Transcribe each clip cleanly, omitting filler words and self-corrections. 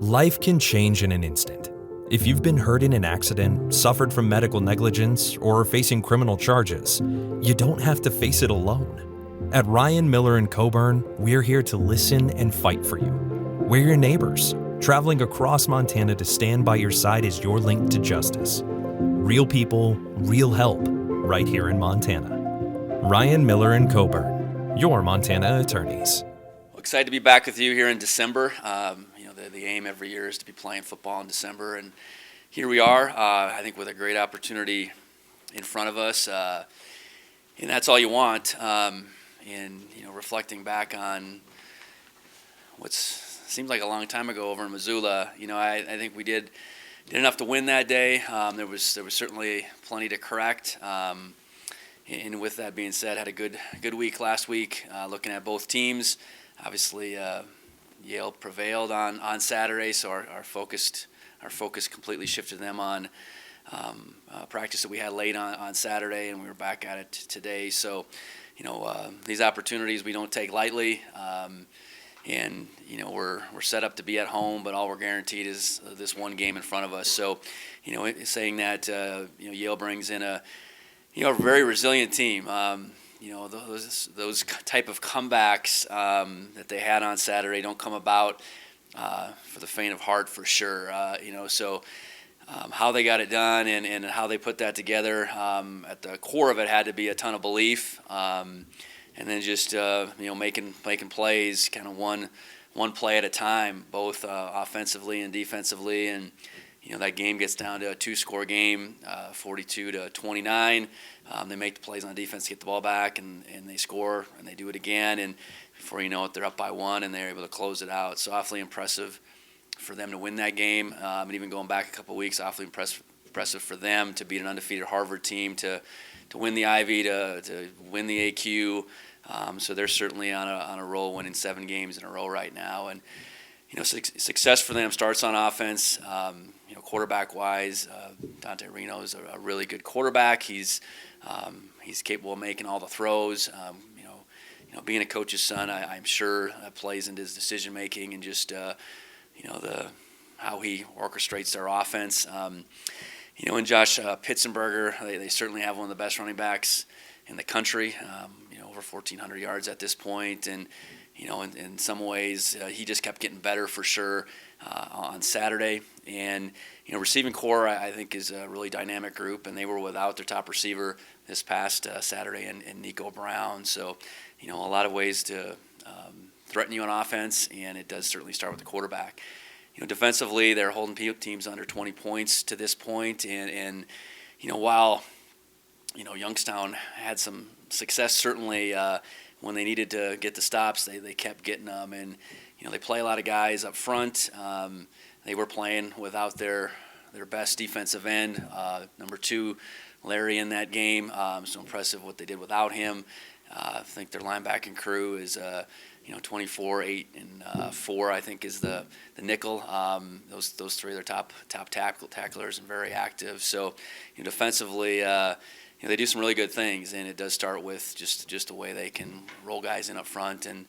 Life can change in an instant. If you've been hurt in an accident, suffered from medical negligence, or are facing criminal charges, you don't have to face it alone. At Ryan Miller & Coburn, we're here to listen and fight for you. We're your neighbors, traveling across Montana to stand by your side as your link to justice. Real people, real help, right here in Montana. Ryan Miller & Coburn, your Montana attorneys. Excited to be back with you here in December. The aim every year is to be playing football in December, and here we are. I think with a great opportunity in front of us, and that's all you want. Reflecting back on what seems like a long time ago over in Missoula, I think we did enough to win that day. There was certainly plenty to correct. And with that being said, had a good week last week. Looking at both teams, obviously. Yale prevailed on Saturday, so our focus completely shifted them on practice that we had late on Saturday, and we were back at it today. So, these opportunities we don't take lightly, and we're set up to be at home, but all we're guaranteed is this one game in front of us. So, saying that Yale brings in a very resilient team. Those type of comebacks that they had on Saturday don't come about for the faint of heart, for sure. How they got it done and how they put that together, at the core of it had to be a ton of belief, and then just making plays, kind of one play at a time, both offensively and defensively. And that game gets down to a two-score game, 42-29. They make the plays on defense to get the ball back, and they score, and they do it again. And before you know it, they're up by one, and they're able to close it out. So awfully impressive for them to win that game. And even going back a couple of weeks, awfully impressive for them to beat an undefeated Harvard team, to win the Ivy, to win the AQ. So they're certainly on a roll, winning 7 games in a row right now. And success for them starts on offense. Quarterback-wise, Dante Reno is a really good quarterback. He's capable of making all the throws. Being a coach's son, I'm sure that plays into his decision making and just how he orchestrates their offense. And Josh Pitzenberger, they certainly have one of the best running backs in the country. Over 1,400 yards at this point, and in some ways, he just kept getting better for sure on Saturday. And receiving core, I think, is a really dynamic group, and they were without their top receiver this past Saturday, and Nico Brown. So, a lot of ways to threaten you on offense, and it does certainly start with the quarterback. Defensively, they're holding teams under 20 points to this point, and while Youngstown had some success certainly when they needed to get the stops, they kept getting them, and they play a lot of guys up front. They were playing without their best defensive end, number 2, Larry, in that game. So impressive what they did without him. I think their linebacking crew is 24, 8, and 4. I think is the nickel. Those 3 are their top tacklers and very active. So defensively. They do some really good things, and it does start with just the way they can roll guys in up front and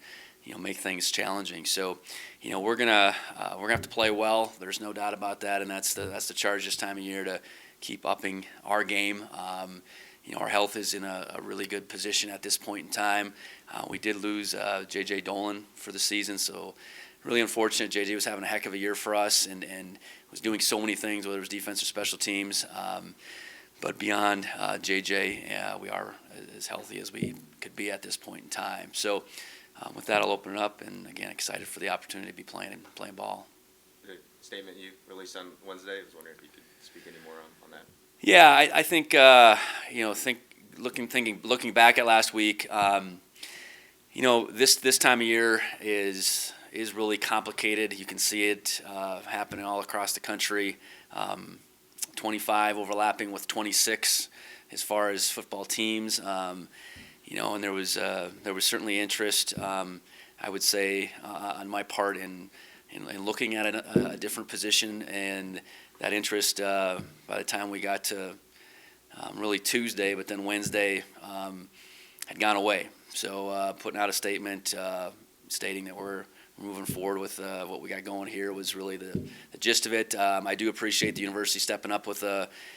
make things challenging. So we're gonna have to play well. There's no doubt about that, and that's the charge this time of year, to keep upping our game. Our health is in a really good position at this point in time. We did lose J.J. Dolan for the season, so really unfortunate. J.J. was having a heck of a year for us and was doing so many things, whether it was defense or special teams. But beyond JJ, we are as healthy as we could be at this point in time. So with that, I'll open it up, and again, excited for the opportunity to be playing ball. The statement you released on Wednesday, I was wondering if you could speak any more on that. Yeah, I think looking back at last week, this time of year is really complicated. You can see it happening all across the country. 25 overlapping with 26 as far as football teams, and there was certainly interest, I would say, on my part in looking at a different position, and that interest by the time we got to really Tuesday, but then Wednesday had gone away. So putting out a statement stating that we're moving forward with what we got going here was really the gist of it. I do appreciate the university stepping up with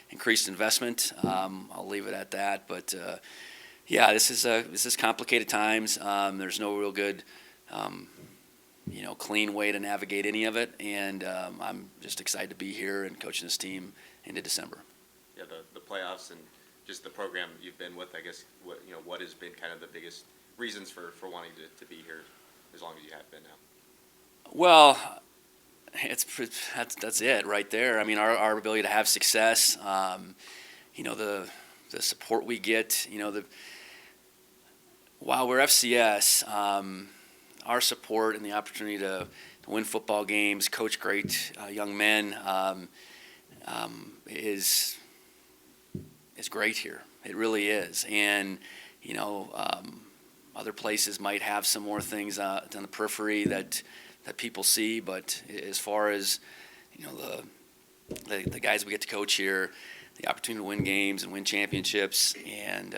increased investment. I'll leave it at that. But yeah, this is complicated times. There's no real good, clean way to navigate any of it. And I'm just excited to be here and coaching this team into December. Yeah, the playoffs and just the program you've been with, I guess, what has been kind of the biggest reasons for wanting to be here as long as you have been now? Well, that's it right there. I mean, our ability to have success, the support we get, while we're FCS, our support and the opportunity to win football games, coach great young men, is great here. It really is. And, other places might have some more things on the periphery that people see, but as far as, the guys we get to coach here, the opportunity to win games and win championships, and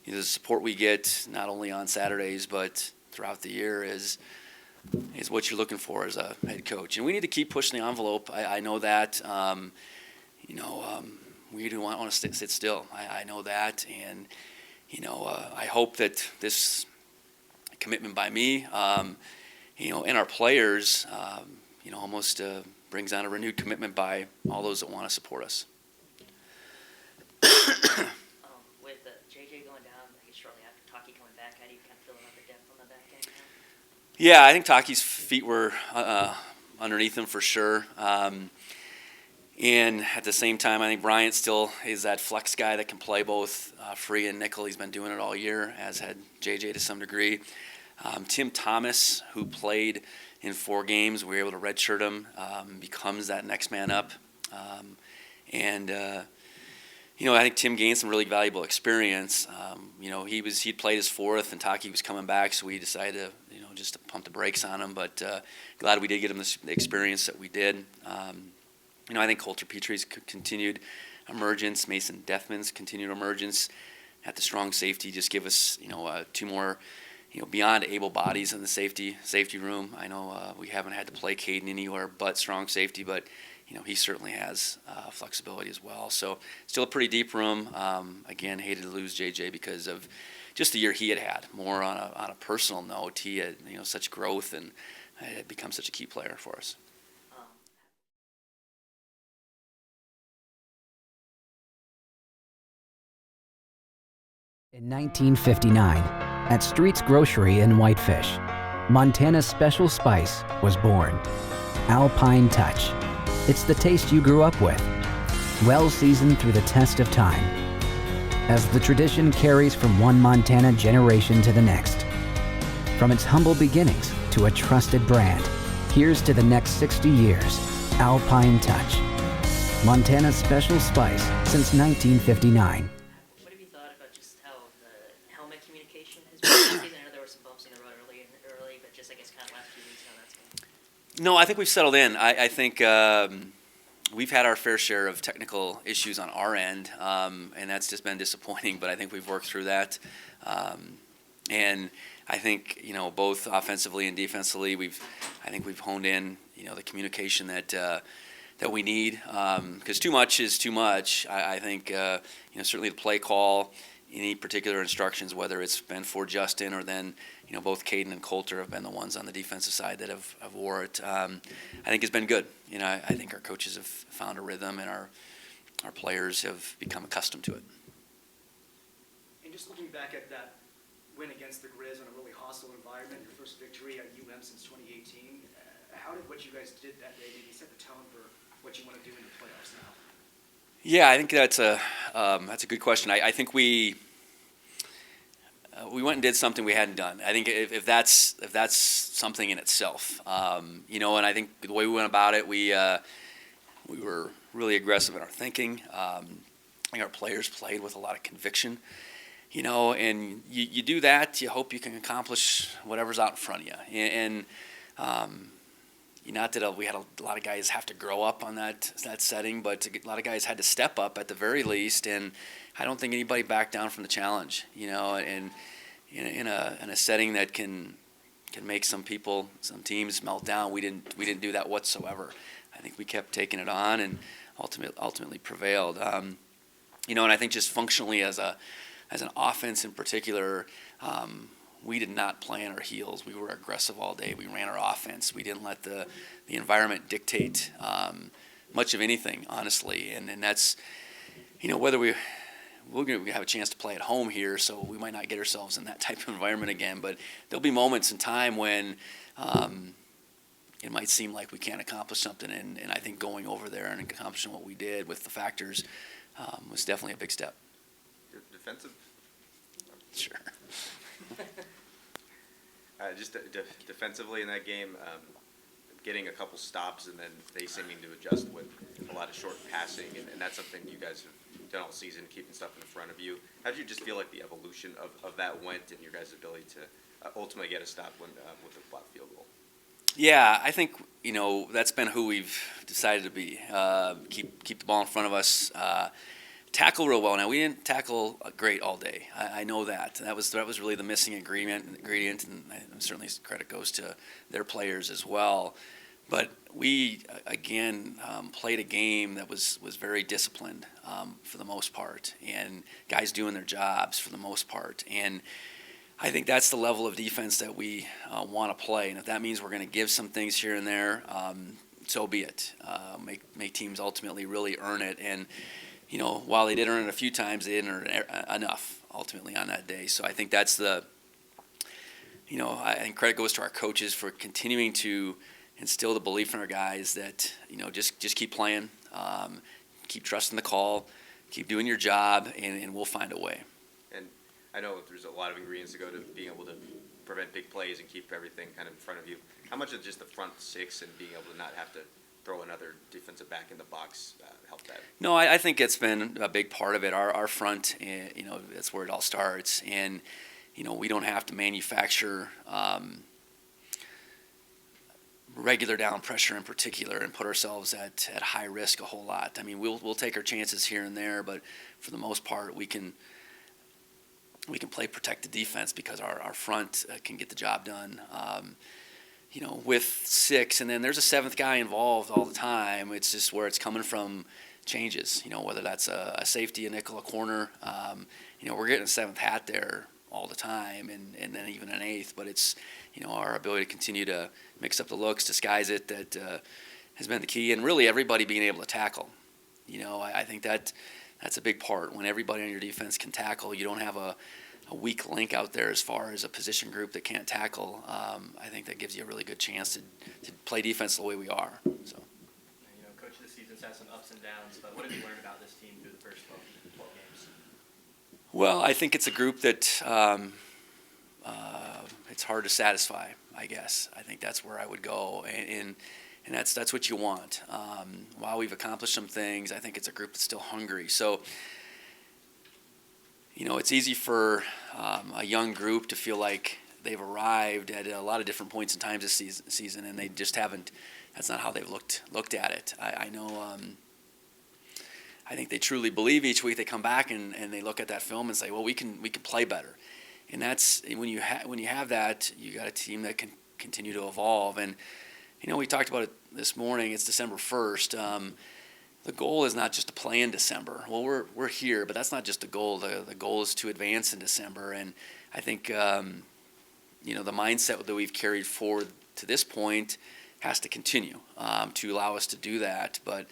the support we get not only on Saturdays but throughout the year is what you're looking for as a head coach. And we need to keep pushing the envelope. I know that. We do want to sit still. I know that, and I hope that this commitment by me, and our players, almost brings on a renewed commitment by all those that want to support us. With JJ going down, I guess shortly after Taki coming back, how do you kind of feel about the depth on the back end now? Yeah, I think Taki's feet were underneath him for sure. And at the same time, I think Bryant still is that flex guy that can play both free and nickel. He's been doing it all year, as had JJ to some degree. Tim Thomas, who played in 4 games, we were able to redshirt him, becomes that next man up. I think Tim gained some really valuable experience. He'd played his 4th, and Taki was coming back, so we decided to, just to pump the brakes on him. But glad we did get him the experience that we did. I think Coulter Petrie's continued emergence, Mason Deathman's continued emergence at the strong safety just give us, 2 more, beyond able bodies in the safety room. I know we haven't had to play Caden anywhere but strong safety, but he certainly has flexibility as well. So still a pretty deep room. Again, hated to lose JJ because of just the year he had. More on a personal note, he had such growth and had become such a key player for us. In 1959, at Street's Grocery in Whitefish, Montana's special spice was born. Alpine Touch. It's the taste you grew up with, well seasoned through the test of time. As the tradition carries from one Montana generation to the next. From its humble beginnings to a trusted brand, here's to the next 60 years. Alpine Touch. Montana's special spice since 1959. No, I think we've settled in. I think we've had our fair share of technical issues on our end, and that's just been disappointing, but I think we've worked through that. And I think, both offensively and defensively, I think we've honed in, the communication that we need, because too much is too much. I think, certainly the play call, any particular instructions, whether it's been for Justin or then, both Caden and Coulter have been the ones on the defensive side that have wore it. I think it's been good. I think our coaches have found a rhythm, and our players have become accustomed to it. And just looking back at that win against the Grizz in a really hostile environment, your first victory at UM since 2018, how did what you guys did that day maybe set the tone for what you want to do in the playoffs now? Yeah, I think that's a good question. I think we went and did something we hadn't done. I think if that's something in itself, and I think the way we went about it, we were really aggressive in our thinking. I think our players played with a lot of conviction, and you do that, you hope you can accomplish whatever's out in front of you. And not that we had a lot of guys have to grow up on that setting, but a lot of guys had to step up at the very least, and I don't think anybody backed down from the challenge, and in a setting that can can make some teams melt down. We didn't do that whatsoever. I think we kept taking it on and ultimately prevailed. And I think just functionally as an offense in particular, we did not play on our heels. We were aggressive all day. We ran our offense. We didn't let the environment dictate much of anything, honestly. And that's, whether we're going to have a chance to play at home here, so we might not get ourselves in that type of environment again. But there'll be moments in time when it might seem like we can't accomplish something. And I think going over there and accomplishing what we did with the factors was definitely a big step. Defensive? Sure. Just defensively in that game, getting a couple stops and then they seeming to adjust with a lot of short passing, and that's something you guys have done all season, keeping stuff in front of you. How did you just feel like the evolution of that went and your guys' ability to ultimately get a stop with the blocked field goal? Yeah, I think, that's been who we've decided to be. Keep the ball in front of us. Tackle real well. Now, we didn't tackle great all day. I know that. That was really the missing ingredient, and certainly credit goes to their players as well. But we, again, played a game that was very disciplined for the most part, and guys doing their jobs for the most part. And I think that's the level of defense that we want to play. And if that means we're going to give some things here and there, so be it. Make teams ultimately really earn it. And while they did earn it a few times, they didn't earn it enough ultimately on that day. So I think that's and credit goes to our coaches for continuing to instill the belief in our guys that, just keep playing, keep trusting the call, keep doing your job, and we'll find a way. And I know there's a lot of ingredients to go to being able to prevent big plays and keep everything kind of in front of you. How much of just the front six and being able to not have to throw another defensive back in the box help that? No, I think it's been a big part of it. Our front, that's where it all starts. And, we don't have to manufacture regular down pressure in particular and put ourselves at high risk a whole lot. I mean, we'll take our chances here and there, but for the most part, we can play protected defense because our front can get the job done. With six, and then there's a seventh guy involved all the time. It's just where it's coming from changes, whether that's a safety, a nickel, a corner. We're getting a seventh hat there all the time, and then even an eighth. But it's, our ability to continue to mix up the looks, disguise it, that has been the key. And really everybody being able to tackle. I think that's a big part. When everybody on your defense can tackle, you don't have a weak link out there as far as a position group that can't tackle. I think that gives you a really good chance to play defense the way we are. So, Coach, this season's had some ups and downs, but what have you learned about this team through the first 12 games? Well, I think it's a group that it's hard to satisfy, I guess. I think that's where I would go, and that's what you want. While we've accomplished some things, I think it's a group that's still hungry. So, it's easy for a young group to feel like they've arrived at a lot of different points in times this season, and they just haven't. That's not how they've looked at it. I know. I think they truly believe each week they come back and they look at that film and say, well, we can play better. And that's when you have that, you got a team that can continue to evolve. And we talked about it this morning. It's December 1st. The goal is not just to play in December. Well, we're here, but that's not just the goal. The goal is to advance in December. And I think the mindset that we've carried forward to this point has to continue to allow us to do that. But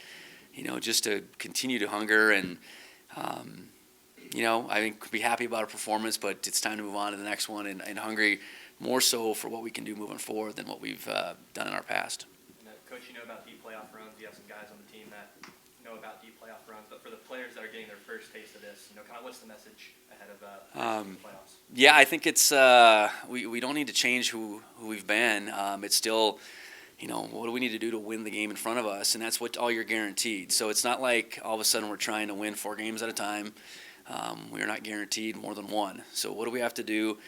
just to continue to hunger and I think be happy about our performance, but it's time to move on to the next one and hungry more so for what we can do moving forward than what we've done in our past. Coach, about deep playoff runs. You have some guys on the team that know about deep playoff runs, but for the players that are getting their first taste of this, kind of what's the message ahead of the playoffs? Yeah, I think it's we don't need to change who we've been. It's still, what do we need to do to win the game in front of us, and that's what all you're guaranteed. So it's not like all of a sudden we're trying to win 4 games at a time. We're not guaranteed more than one. So what do we have to do?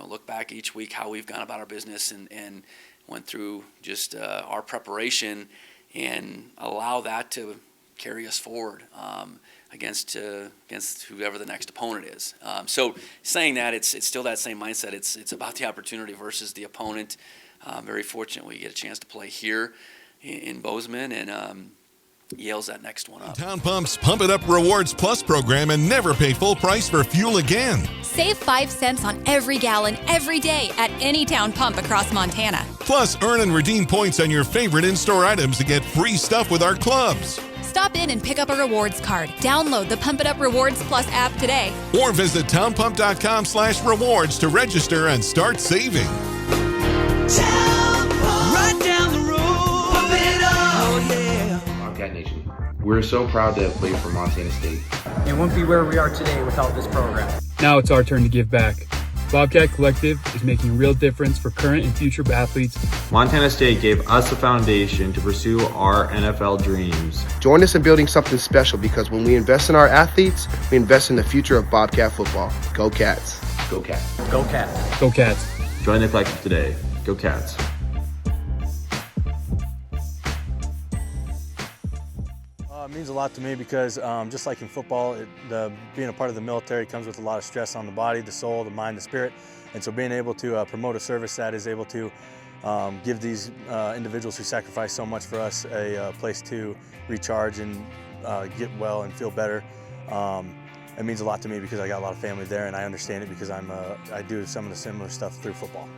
Look back each week how we've gone about our business and went through just our preparation and allow that to carry us forward against whoever the next opponent is. So saying that, it's still that same mindset. It's about the opportunity versus the opponent. Very fortunate we get a chance to play here in Bozeman, and Yale's that next one up. Town Pump's Pump It Up Rewards Plus program and never pay full price for fuel again. Save 5 cents on every gallon every day at any town pump across Montana. Plus, earn and redeem points on your favorite in-store items to get free stuff with our clubs. Stop in and pick up a rewards card. Download the Pump It Up Rewards Plus app today. Or visit townpump.com/rewards to register and start saving. Right down the road, pump it up. Oh yeah. Bobcat Nation, we're so proud to have played for Montana State. It wouldn't be where we are today without this program. Now it's our turn to give back. Bobcat Collective is making a real difference for current and future athletes. Montana State gave us a foundation to pursue our NFL dreams. Join us in building something special, because when we invest in our athletes, we invest in the future of Bobcat football. Go Cats. Go Cats. Go Cats. Go Cats. Join the collective today. Go Cats. It means a lot to me because just like in football, being a part of the military comes with a lot of stress on the body, the soul, the mind, the spirit. And so being able to promote a service that is able to give these individuals who sacrifice so much for us a place to recharge and get well and feel better, it means a lot to me because I got a lot of family there, and I understand it because I do some of the similar stuff through football.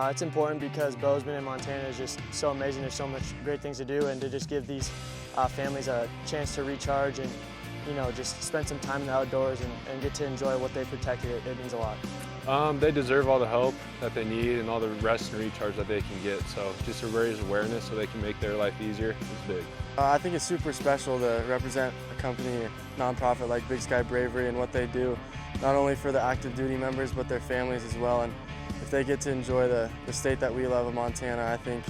It's important because Bozeman and Montana is just so amazing. There's so much great things to do, and to just give these families a chance to recharge and, just spend some time in the outdoors and get to enjoy what they protected, it means a lot. They deserve all the help that they need and all the rest and recharge that they can get. So just to raise awareness so they can make their life easier is big. I think it's super special to represent a company, a nonprofit like Big Sky Bravery, and what they do, not only for the active duty members, but their families as well. And if they get to enjoy the state that we love of Montana, I think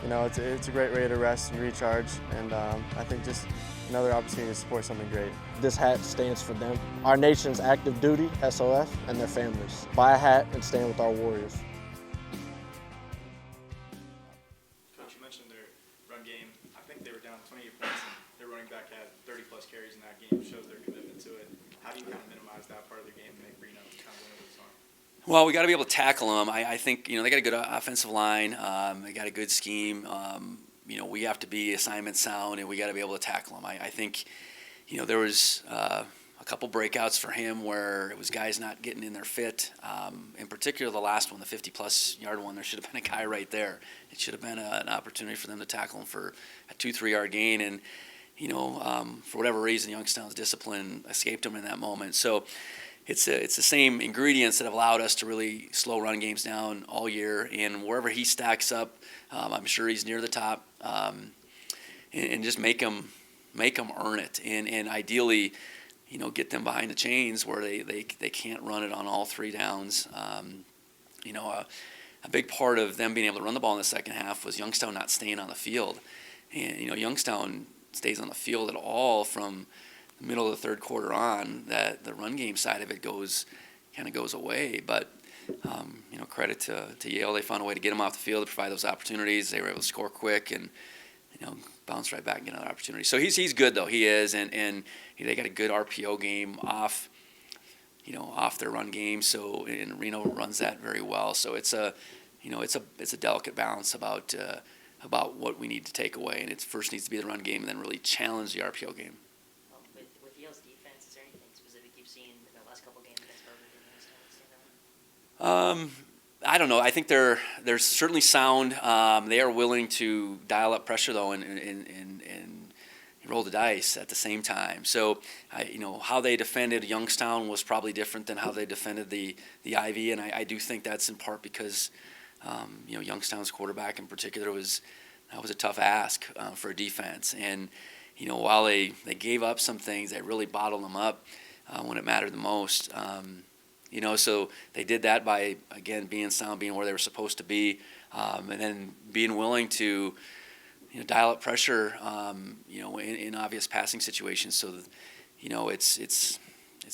it's a great way to rest and recharge, and I think just another opportunity to support something great. This hat stands for them, our nation's active duty, SOF, and their families. Buy a hat and stand with our warriors. Coach, you mentioned their run game. I think they were down 28 points, and their running back had 30-plus carries in that game, shows their commitment to it. How do you kind of minimize that part of their game and make Reno kind of win over the song? Well, we got to be able to tackle them. I think they got a good offensive line. They got a good scheme. We have to be assignment sound, and we got to be able to tackle them. I think, there was a couple breakouts for him where it was guys not getting in their fit. In particular, the last one, the 50-plus yard one, there should have been a guy right there. It should have been an opportunity for them to tackle him for a 2-3 yard gain, and for whatever reason, Youngstown's discipline escaped him in that moment. So. It's the same ingredients that have allowed us to really slow run games down all year, and wherever he stacks up, I'm sure he's near the top, and just make them earn it, and ideally, get them behind the chains where they can't run it on all 3 downs. A big part of them being able to run the ball in the second half was Youngstown not staying on the field, and Youngstown stays on the field at all from the middle of the third quarter on. That the run game side of it goes away. But credit to Yale, they found a way to get him off the field to provide those opportunities. They were able to score quick and bounce right back and get another opportunity. So he's good though. He is, and they got a good RPO game off their run game. So and Reno runs that very well. So it's a delicate balance about what we need to take away, and it first needs to be the run game and then really challenge the RPO game. With Yale's defense, is there anything specific you've seen in the last couple games against Harvard and Youngstown? I don't know. I think they're certainly sound. They are willing to dial up pressure though, and roll the dice at the same time. So, how they defended Youngstown was probably different than how they defended the Ivy, and I do think that's in part because Youngstown's quarterback in particular was a tough ask for a defense, and while they gave up some things, they really bottled them up when it mattered the most. So they did that by, again, being sound, being where they were supposed to be, and then being willing to, dial up pressure, in obvious passing situations. So, it's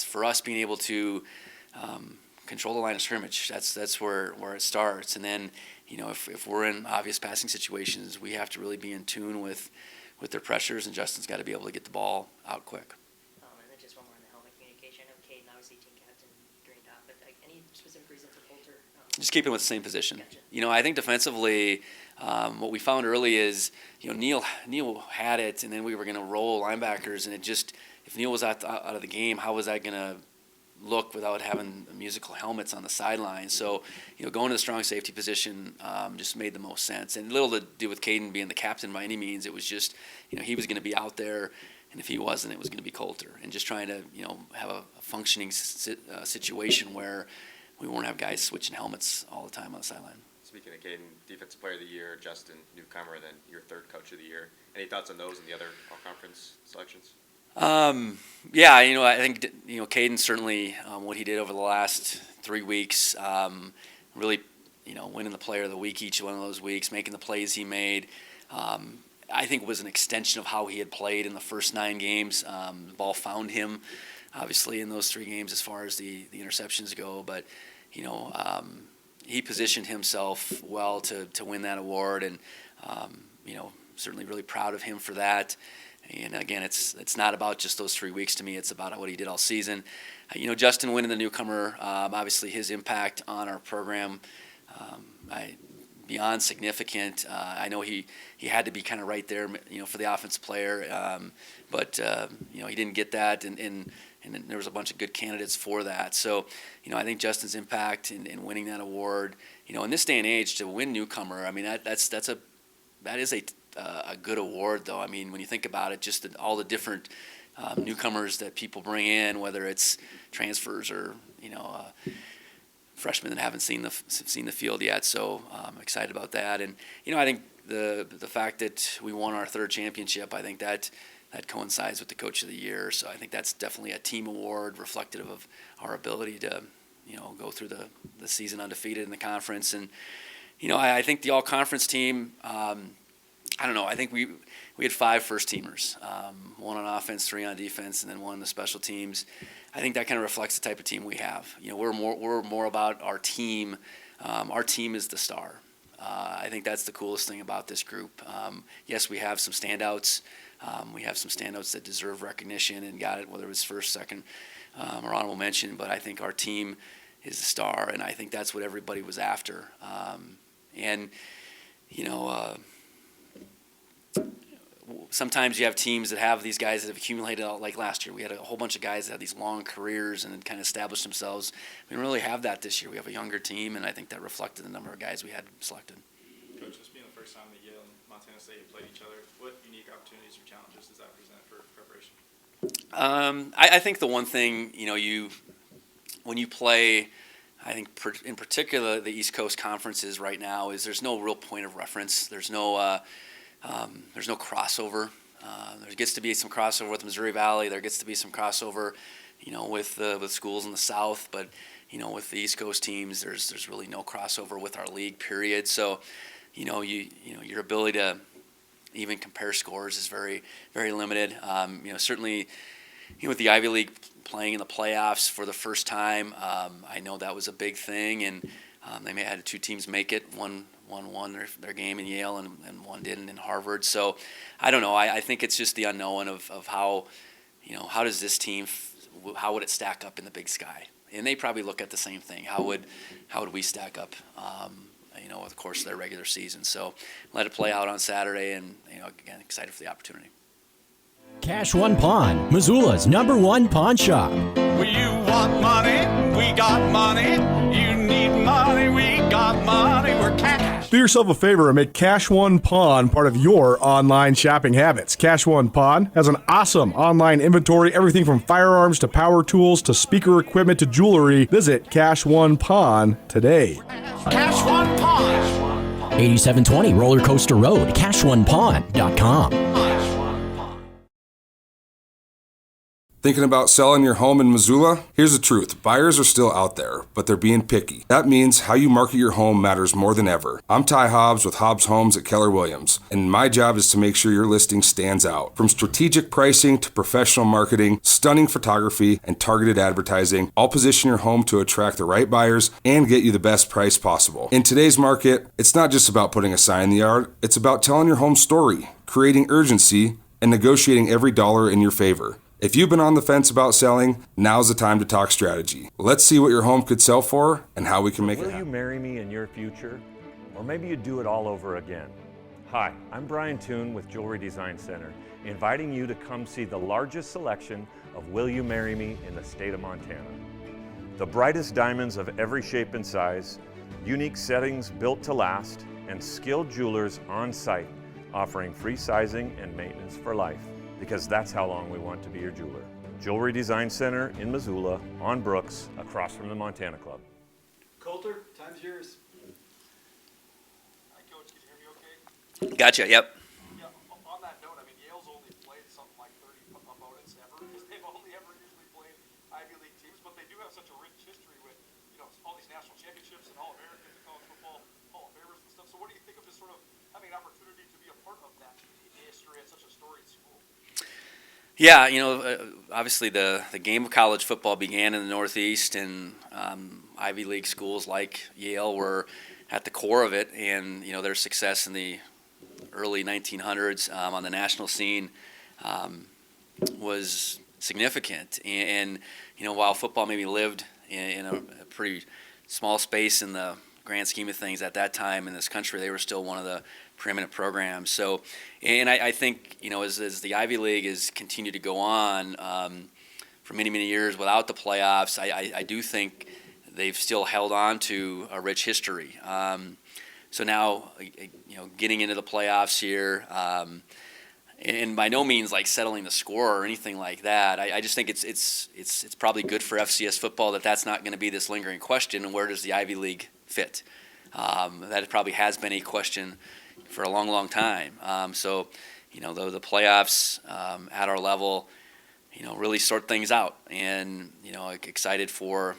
for us being able to control the line of scrimmage. That's where it starts. And then, if we're in obvious passing situations, we have to really be in tune with with their pressures, and Justin's got to be able to get the ball out quick. And then just one more on the helmet communication. I know Caden, obviously team captain, greened out, but like, any specific reason for Coulter? Just keep him with the same position. Gotcha. You know, I think defensively, what we found early is, you know, Neil had it, and then we were going to roll linebackers, and it just, if Neil was out of the game, how was that going to look without having musical helmets on the sideline? So, you know, going to the strong safety position just made the most sense. And little to do with Caden being the captain by any means. It was just, you know, he was going to be out there, and if he wasn't, it was going to be Coulter. And just trying to, you know, have a functioning situation where we won't have guys switching helmets all the time on the sideline. Speaking of Caden, Defensive Player of the Year, Justin, newcomer, then your third Coach of the Year. Any thoughts on those and the other all-conference selections? Yeah, you know, I think, you know, Caden certainly what he did over the last 3 weeks, really, you know, winning the Player of the Week each one of those weeks, making the plays he made, I think was an extension of how he had played in the first 9 games. The ball found him, obviously, in those 3 games as far as the interceptions go, but, you know, he positioned himself well to win that award, and, you know, certainly really proud of him for that. And again, it's not about just those 3 weeks to me. It's about what he did all season. You know, Justin winning the newcomer, obviously his impact on our program, beyond significant. I know he had to be kind of right there, you know, for the offensive player, but you know, he didn't get that, and there was a bunch of good candidates for that. So, you know, I think Justin's impact in winning that award, you know, in this day and age, to win newcomer, I mean, that is a good award, though. I mean, when you think about it, just all the different newcomers that people bring in, whether it's transfers or, you know, freshmen that haven't seen the field yet. So I'm excited about that. And, you know, I think the fact that we won our 3rd championship, I think that coincides with the Coach of the Year. So I think that's definitely a team award reflective of our ability to, you know, go through the season undefeated in the conference. And, you know, I think the all-conference team, I don't know. I think we had 5 first-teamers, 1 on offense, 3 on defense, and then 1 on the special teams. I think that kind of reflects the type of team we have. You know, we're more about our team. Our team is the star. I think that's the coolest thing about this group. Yes, we have some standouts. We have some standouts that deserve recognition and got it, whether it was first, second, or honorable mention. But I think our team is the star, and I think that's what everybody was after. And you know. Sometimes you have teams that have these guys that have accumulated, like last year. We had a whole bunch of guys that had these long careers and kind of established themselves. We don't really have that this year. We have a younger team, and I think that reflected the number of guys we had selected. Coach, this being the first time that Yale and Montana State have played each other, what unique opportunities or challenges does that present for preparation? I think the one thing, you know, when you play, I think in particular the East Coast conferences right now, is there's no real point of reference. There's no crossover. There gets to be some crossover with Missouri Valley. There gets to be some crossover, you know, with schools in the South. But, you know, with the East Coast teams, there's really no crossover with our league. Period. So, you know, your ability to even compare scores is very, very limited. You know, certainly, you know, with the Ivy League playing in the playoffs for the first time, I know that was a big thing, and they may have had 2 teams make it. One won their game in Yale, and one didn't in Harvard. So I don't know. I think it's just the unknown of how, you know, how does this team, how would it stack up in the Big Sky? And they probably look at the same thing. How would we stack up, you know, over the course of their regular season? So let it play out on Saturday, and, you know, again, excited for the opportunity. Cash One Pawn, Missoula's #1 pawn shop. You want money? We got money. You need money? We got money. We're cash. Do yourself a favor and make Cash One Pawn part of your online shopping habits. Cash One Pawn has an awesome online inventory, everything from firearms to power tools to speaker equipment to jewelry. Visit Cash One Pawn today. Cash One Pawn. 8720 Roller Coaster Road, CashOnePawn.com. Thinking about selling your home in Missoula? Here's the truth. Buyers are still out there, but they're being picky. That means how you market your home matters more than ever. I'm Ty Hobbs with Hobbs Homes at Keller Williams, and my job is to make sure your listing stands out. From strategic pricing to professional marketing, stunning photography, and targeted advertising, I'll position your home to attract the right buyers and get you the best price possible. In today's market, it's not just about putting a sign in the yard, it's about telling your home story, creating urgency, and negotiating every dollar in your favor. If you've been on the fence about selling, now's the time to talk strategy. Let's see what your home could sell for and how we can make it happen. Will you marry me in your future? Or maybe you do it all over again. Hi, I'm Brian Toon with Jewelry Design Center, inviting you to come see the largest selection of Will You Marry Me in the state of Montana. The brightest diamonds of every shape and size, unique settings built to last, and skilled jewelers on site offering free sizing and maintenance for life. Because that's how long we want to be your jeweler. Jewelry Design Center in Missoula, on Brooks, across from the Montana Club. Coulter, time's yours. Hi, Coach. Can you hear me okay? Gotcha, yep. Yeah, on that note, I mean, Yale's only played something like 30 opponents ever, because they've only ever usually played Ivy League teams, but they do have such a rich history with, all these national championships and All-Americans in college football, Hall of Famers and stuff. So what do you think of just sort of having an opportunity to be a part of that history at such a storied school? Yeah, obviously the game of college football began in the Northeast, and Ivy League schools like Yale were at the core of it, and their success in the early 1900s on the national scene was significant. And while football maybe lived in a pretty small space in the grand scheme of things at that time in this country, they were still one of the preeminent programs. So, and I think, as the Ivy League has continued to go on for many, many years without the playoffs, I do think they've still held on to a rich history. So now, getting into the playoffs here, and by no means like settling the score or anything like that. I just think it's probably good for FCS football that's not going to be this lingering question. And where does the Ivy League fit? That probably has been a question for a long, long time. So, the playoffs at our level, really sort things out, and excited for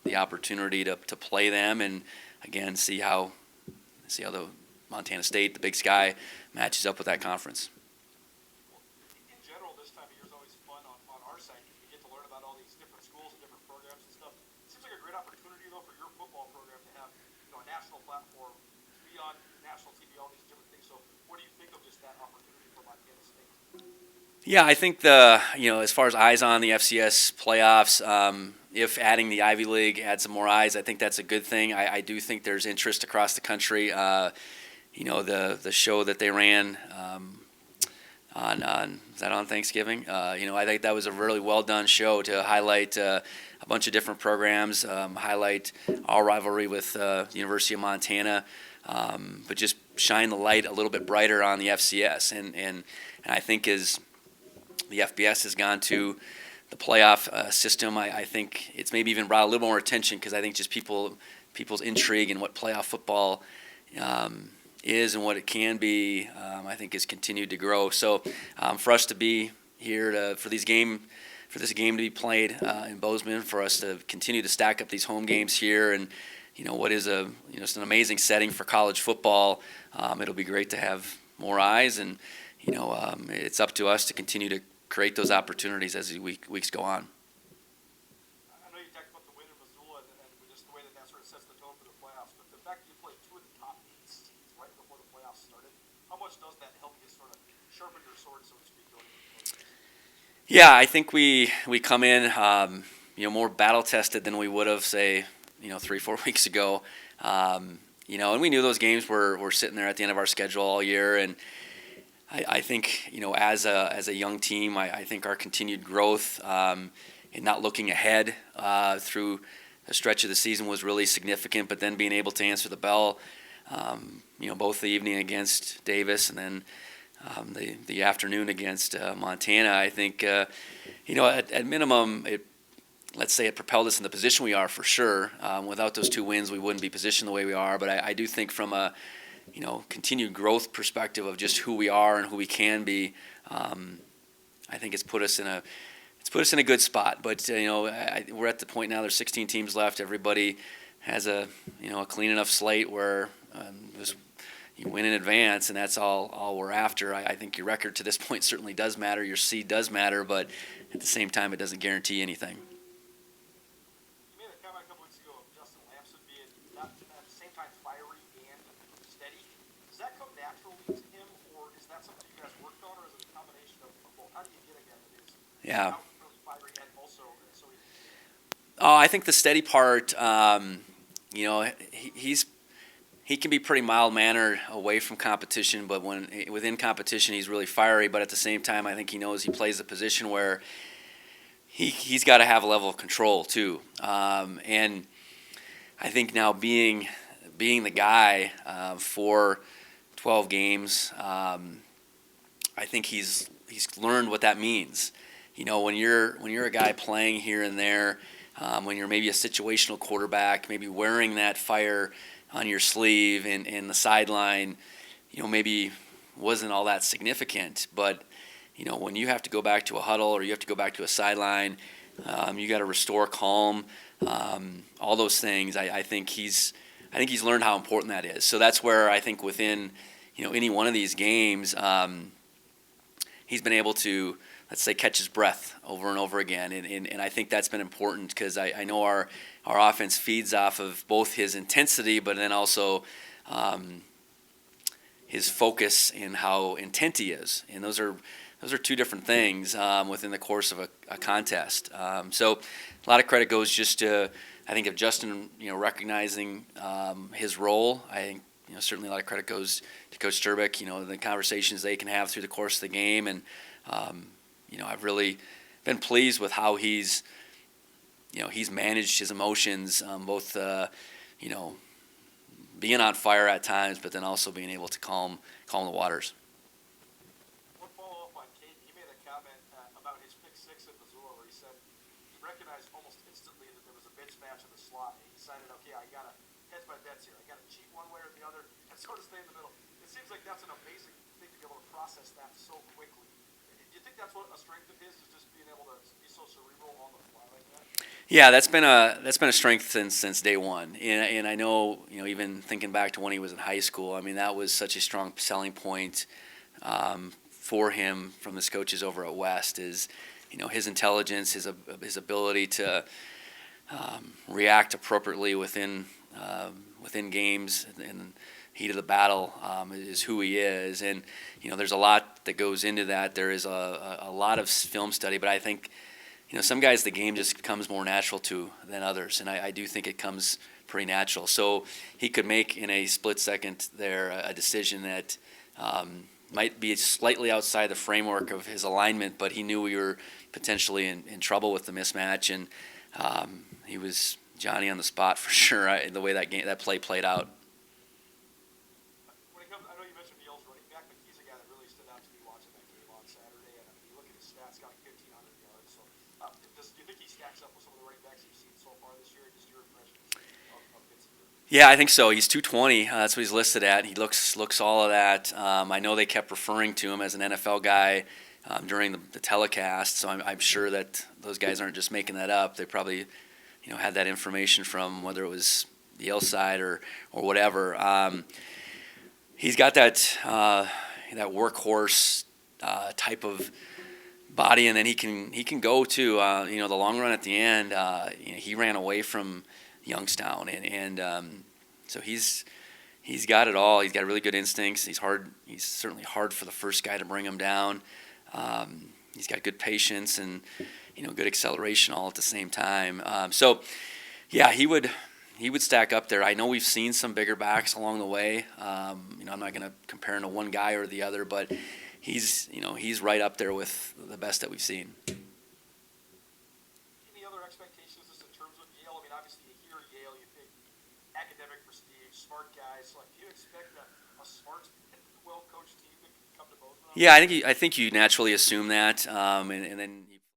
the opportunity to play them, and again see how the Montana State, the Big Sky, matches up with that conference. In general, this time of year is always fun on our side. You get to learn about all these different schools and different programs and stuff. It seems like a great opportunity, though, for your football program to have a national platform, be on national TV, all these different things. So what do you think of just that opportunity for Montana State? Yeah, I think as far as eyes on the FCS playoffs, if adding the Ivy League adds some more eyes, I think that's a good thing. I do think there's interest across the country. The show that they ran on is that on Thanksgiving? I think that was a really well done show to highlight a bunch of different programs, highlight our rivalry with the University of Montana, but just shine the light a little bit brighter on the FCS. And I think as the FBS has gone to the playoff system, I think it's maybe even brought a little more attention, because I think just people's intrigue in what playoff football is and what it can be, I think has continued to grow. So for us to be here for this game to be played in Bozeman, for us to continue to stack up these home games here, and what is just an amazing setting for college football, it'll be great to have more eyes, and it's up to us to continue to create those opportunities as the weeks go on. I know you talked about the win in Missoula and just the way that sort of sets the tone for the playoffs, but the fact that you played two of the top 8 seeds right before the playoffs started, how much does that help you sort of sharpen your sword, so to speak, going into the playoffs? Yeah, I think we come in more battle tested than we would have, say, 3-4 weeks ago. And we knew those games were sitting there at the end of our schedule all year, and I think, as a young team, I think our continued growth and not looking ahead through a stretch of the season was really significant. But then being able to answer the bell, both the evening against Davis and then the afternoon against Montana, I think, at minimum, let's say it propelled us in the position we are for sure. Without those 2 wins, we wouldn't be positioned the way we are. But I do think from a continued growth perspective of just who we are and who we can be, I think it's put us put us in a good spot. But we're at the point now. There's 16 teams left. Everybody has a clean enough slate where just you win in advance, and that's all we're after. I think your record to this point certainly does matter. Your seed does matter, but at the same time, it doesn't guarantee anything. You made a comment a couple weeks ago of Justin Lamson being not at the same time fiery and steady. Does that come naturally to him, or is that something you guys worked on, or is it a combination of both? How do you get a guy that is Yeah. really fiery and also so he? Oh, I think the steady part, he can be pretty mild-mannered away from competition, but within competition, he's really fiery. But at the same time, I think he knows he plays a position where he's got to have a level of control too. And I think now being the guy for 12 games, I think he's learned what that means. When you're a guy playing here and there, when you're maybe a situational quarterback, maybe wearing that fire on your sleeve and the sideline, maybe wasn't all that significant. But, when you have to go back to a huddle or you have to go back to a sideline, you got to restore calm, all those things. I think he's learned how important that is. So that's where I think within, any one of these games, he's been able to, let's say, catch his breath over and over again. And I think that's been important because I know our offense feeds off of both his intensity, but then also his focus and how intent he is. And those are two different things within the course of a contest. So a lot of credit goes just to, I think, of Justin, recognizing his role. I think, certainly a lot of credit goes to Coach Sturbick, the conversations they can have through the course of the game. And, I've really been pleased with how he's managed his emotions, both, being on fire at times, but then also being able to calm the waters. One follow-up on Kate. He made a comment about his pick six at Missoula where he said he recognized almost instantly that there was a mismatch in the slot. And he decided, okay, I got to hedge my bets here. I got to cheat one way or the other and sort of stay in the middle. It seems like that's an amazing thing to be able to process that so quickly. Do you think that's what a strength of his is, just being able to be so cerebral on the fly like that? Yeah, that's been a strength since day one, and I know even thinking back to when he was in high school, I mean that was such a strong selling point for him from his coaches over at West is his intelligence, his ability to react appropriately within games and heat of the battle is who he is, and there's a lot that goes into that. There is a lot of film study, but I think. Some guys the game just comes more natural to than others, and I do think it comes pretty natural. So he could make in a split second there a decision that might be slightly outside the framework of his alignment, but he knew we were potentially in trouble with the mismatch, and he was Johnny on the spot for sure. The way that play played out. When it comes, I know you mentioned Yale's running back, but he's a guy that really stood out to me watching that game on Saturday. And you look at his stats, got 1,500 yards. So, do you think he stacks up with some of the running backs you've seen so far this year? Just your impressions of Vincent? Yeah, I think so. He's 220. That's what he's listed at. He looks all of that. I know they kept referring to him as an NFL guy during the telecast, so I'm sure that those guys aren't just making that up. They probably, had that information from whether it was the Yale side or whatever. He's got that workhorse type of body, and then he can go to the long run at the end. He ran away from Youngstown, and so he's got it all. He's got really good instincts. He's certainly hard for the first guy to bring him down. He's got good patience and good acceleration all at the same time. So yeah, he would stack up there. I know we've seen some bigger backs along the way. I'm not going to compare him to one guy or the other, but he's right up there with the best that we've seen. Any other expectations just in terms of Yale? I mean, obviously you hear Yale, you think academic prestige, smart guys. So do you expect a smart, well-coached team to come to Bozeman? Yeah, I think you naturally assume that, and then